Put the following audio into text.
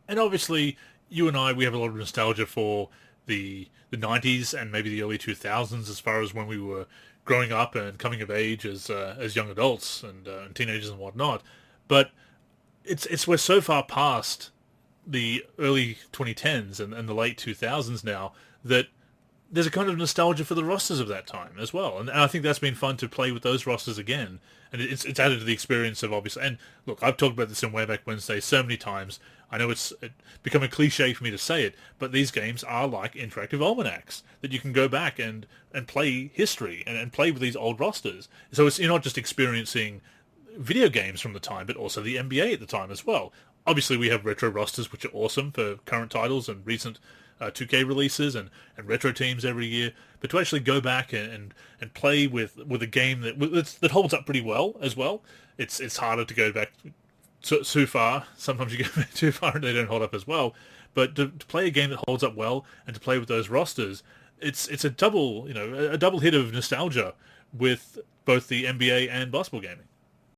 And obviously, you and I, we have a lot of nostalgia for the 90s and maybe the early 2000s as far as when we were growing up and coming of age as young adults and teenagers and whatnot. But it's we're so far past the early 2010s and the late 2000s now that there's a kind of nostalgia for the rosters of that time as well, and I think that's been fun to play with those rosters again, and it's added to the experience of obviously. And look, I've talked about this in Way Back Wednesday so many times. I know it's become a cliche for me to say it, but these games are like interactive almanacs that you can go back and play history and play with these old rosters. So you're not just experiencing video games from the time, but also the NBA at the time as well. Obviously, we have retro rosters, which are awesome for current titles and recent 2K releases and retro teams every year. But to actually go back and play with a game that holds up pretty well as well, it's harder to go back too far. Sometimes you go back too far and they don't hold up as well. But to play a game that holds up well and to play with those rosters, it's a double hit of nostalgia with both the NBA and basketball gaming.